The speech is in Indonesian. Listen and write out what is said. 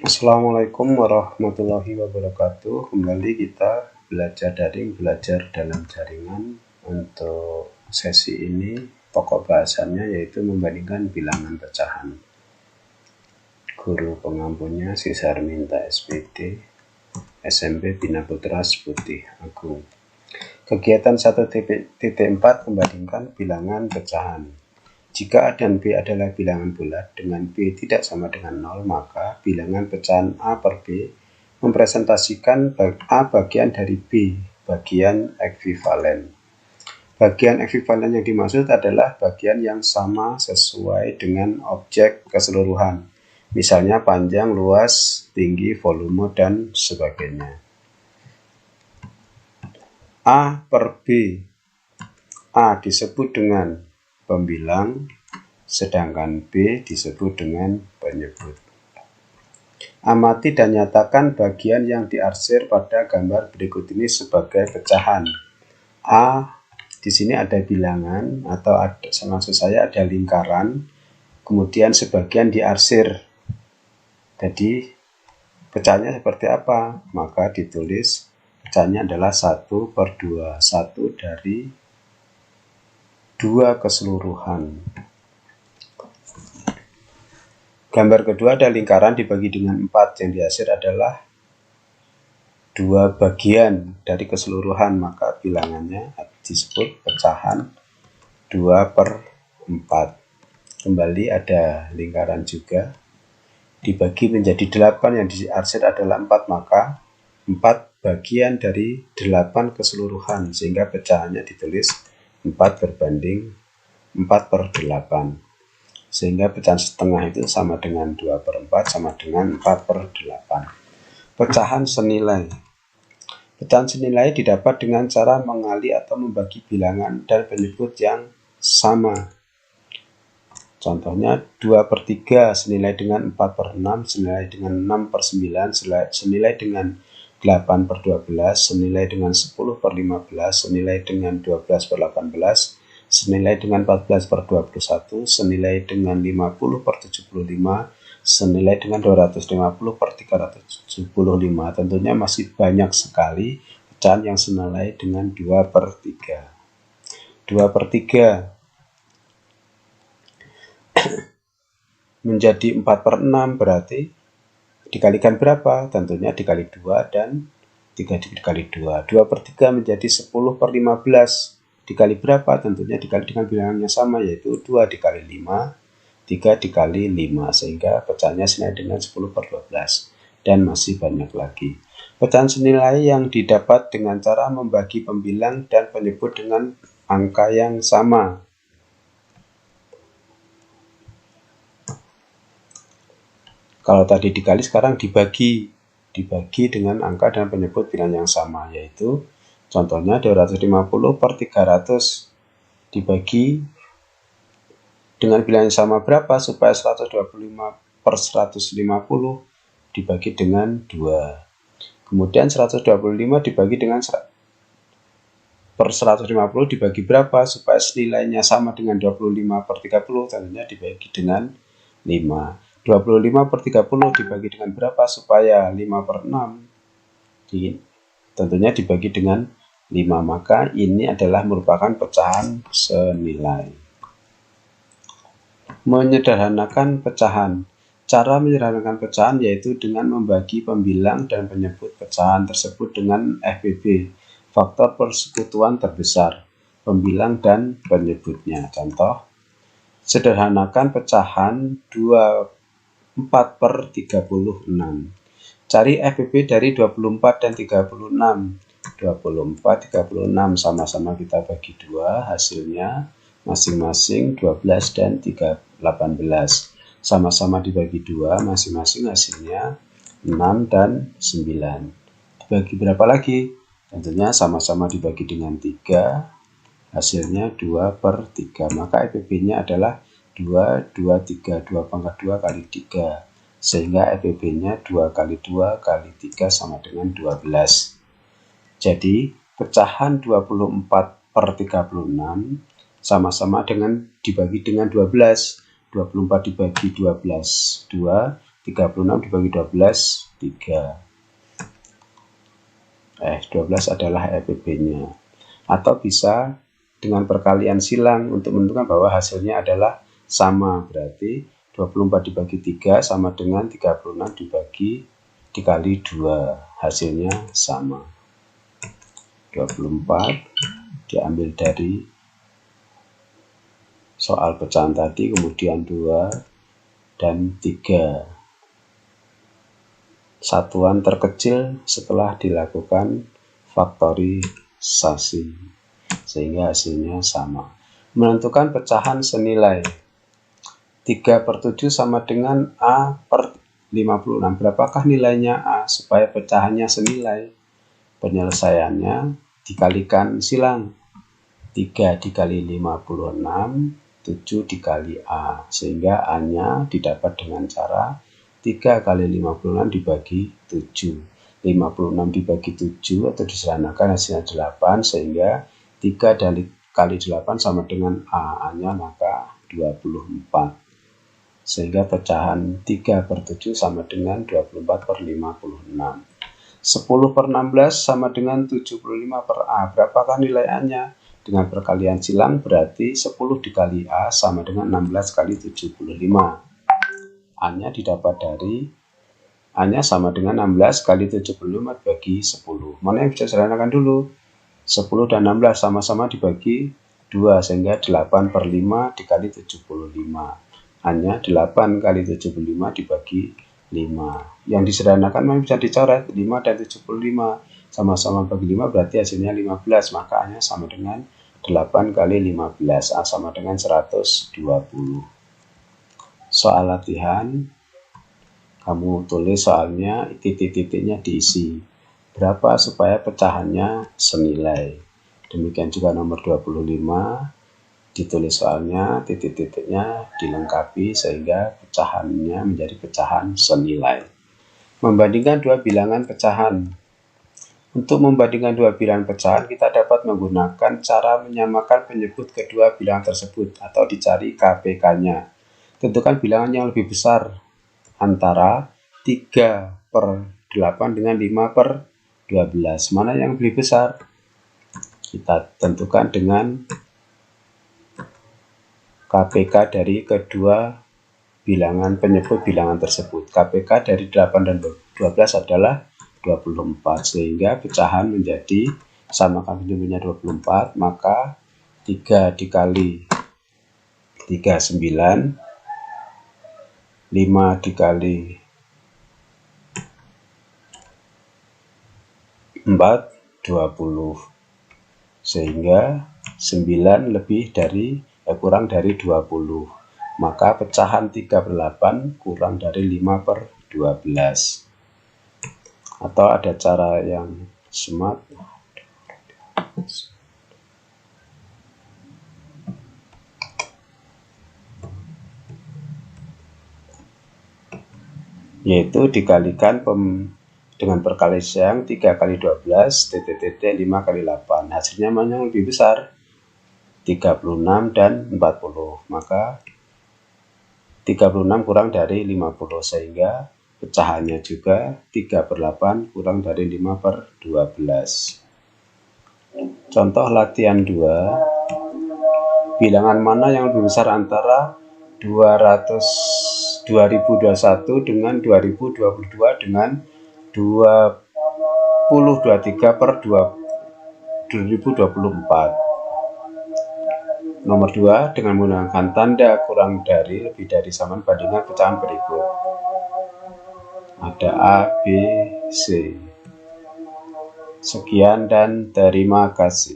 Assalamualaikum warahmatullahi wabarakatuh. Kembali kita belajar daring, belajar dalam jaringan. Untuk sesi ini pokok bahasannya yaitu membandingkan bilangan pecahan. Guru pengampunya Sisar Minta SPD, SMP Bina Putra Seputih Agung. Kegiatan 1.4 membandingkan bilangan pecahan. Jika A dan B adalah bilangan bulat dengan B tidak sama dengan 0, maka bilangan pecahan A per B mempresentasikan A bagian dari B, bagian ekuivalen. Bagian ekuivalen yang dimaksud adalah bagian yang sama sesuai dengan objek keseluruhan, misalnya panjang, luas, tinggi, volume, dan sebagainya. A per B. A disebut dengan pembilang, sedangkan B disebut dengan penyebut. Amati dan nyatakan bagian yang diarsir pada gambar berikut ini sebagai pecahan. A, di sini ada bilangan atau maksud saya ada lingkaran, kemudian sebagian diarsir. Jadi pecahannya seperti apa? Maka ditulis pecahannya adalah 1/2, 1 dari 2 keseluruhan. Gambar kedua ada lingkaran dibagi dengan 4, yang diarsir adalah 2 bagian dari keseluruhan, maka bilangannya disebut pecahan 2/4. Kembali ada lingkaran juga dibagi menjadi 8, yang diarsir adalah 4, maka 4 bagian dari 8 keseluruhan, sehingga pecahannya ditulis 4/8, sehingga pecahan setengah itu sama dengan 2/4 sama dengan 4/8. Pecahan senilai. Pecahan senilai didapat dengan cara mengali atau membagi bilangan dan penyebut yang sama. Contohnya 2/3 senilai dengan 4/6, senilai dengan 6/9, senilai dengan 8/12, senilai dengan 10/15, senilai dengan 12/18, senilai dengan 14/21, senilai dengan 50/75, senilai dengan 250/375. Tentunya masih banyak sekali pecahan yang senilai dengan 2/3. 2/3 menjadi 4/6 berarti dikalikan berapa? Tentunya dikali 2 dan 3 dikali 2. 2/3 menjadi 10/15. Dikali berapa? Tentunya dikali dengan bilangan yang sama, yaitu 2 dikali 5, 3 dikali 5. Sehingga pecahannya senilai dengan 10/12. Dan masih banyak lagi. Pecahan senilai yang didapat dengan cara membagi pembilang dan penyebut dengan angka yang sama. Kalau tadi dikali, sekarang dibagi dengan angka dan penyebut bilangan yang sama, yaitu contohnya 250/300 dibagi dengan bilangan yang sama berapa supaya 125/150 dibagi dengan 2. Kemudian 125 dibagi dengan 150 dibagi berapa supaya nilainya sama dengan 25/30, tentunya dibagi dengan 5. 25/30 dibagi dengan berapa supaya 5/6? Tentunya dibagi dengan 5, maka ini adalah merupakan pecahan senilai. Menyederhanakan pecahan. Cara menyederhanakan pecahan yaitu dengan membagi pembilang dan penyebut pecahan tersebut dengan FPB, faktor persekutuan terbesar, pembilang dan penyebutnya. Contoh, sederhanakan pecahan 4/36. Cari FPB dari 24 dan 36. 24, 36 sama-sama kita bagi 2, hasilnya masing-masing 12 dan 18. Sama-sama dibagi 2, masing-masing hasilnya 6 dan 9. Dibagi berapa lagi? Tentunya sama-sama dibagi dengan 3, hasilnya 2/3. Maka FPB-nya adalah 2, 2, 3, 2/2 kali 3. Sehingga FPB-nya 2 kali 2 kali 3 sama dengan 12. Jadi, pecahan 24/36 sama-sama dengan dibagi dengan 12. 24 dibagi 12, 2. 36 dibagi 12, 3. 12 adalah EPB-nya. Atau bisa dengan perkalian silang untuk menentukan bahwa hasilnya adalah sama. Berarti 24 dibagi 3 sama dengan 36 dikali 2. Hasilnya sama. 24 diambil dari soal pecahan tadi, kemudian 2 dan 3. Satuan terkecil setelah dilakukan faktorisasi, sehingga hasilnya sama. Menentukan pecahan senilai 3/7 sama dengan A/56. Berapakah nilainya A supaya pecahannya senilai? Penyelesaiannya dikalikan silang. 3 dikali 56, 7 dikali A, sehingga A-nya didapat dengan cara 3 kali 56 dibagi 7. 56 dibagi 7 atau disederhanakan hasilnya 8, sehingga 3 kali 8 sama dengan A-nya maka 24. Sehingga pecahan 3/7 sama dengan 24/56. 10/16 sama dengan 75 per A. Berapakah nilai A-nya? Dengan perkalian silang berarti 10 dikali A sama dengan 16 kali 75. A-nya didapat dari A-nya sama dengan 16 kali 75 dibagi 10. Mana yang bisa disederhanakan dulu? 10 dan 16 sama-sama dibagi 2, sehingga 8/5 dikali 75. A-nya 8 kali 75 dibagi 5. Yang disederhanakan mana bisa dicoret? 5 dan 75 sama-sama bagi 5 berarti hasilnya 15. Maka A-nya sama dengan 8 kali 15. A sama dengan 120. Soal latihan, kamu tulis soalnya, titik-titiknya diisi. Berapa supaya pecahannya senilai. Demikian juga nomor 25, ditulis soalnya, titik-titiknya dilengkapi sehingga pecahannya menjadi pecahan senilai. Membandingkan dua bilangan pecahan. Untuk membandingkan dua bilangan pecahan, kita dapat menggunakan cara menyamakan penyebut kedua bilangan tersebut atau dicari KPK-nya. Tentukan bilangan yang lebih besar antara 3/8 dengan 5/12. Mana yang lebih besar? Kita tentukan dengan KPK dari kedua bilangan penyebut bilangan tersebut. KPK dari 8 dan 12 adalah 24, sehingga pecahan menjadi samakan penyebutnya 24, maka 3 dikali 3 9, 5 dikali 4 20, sehingga 9 kurang dari 20, maka pecahan 3/8 kurang dari 5/12. Atau ada cara yang smart, yaitu dikalikan dengan perkalian 3 kali 12, 5 kali 8. Hasilnya mana yang lebih besar? 36 dan 40. Maka 36 kurang dari 50, sehingga pecahannya juga 3/8 kurang dari 5/12. Contoh latihan 2. Bilangan mana yang lebih besar antara 2021 dengan 2022 dengan 2023/2024. Nomor 2, dengan menggunakan tanda kurang dari, lebih dari, sama bandingkan pecahan berikut. Ada A, B, C. Sekian dan terima kasih.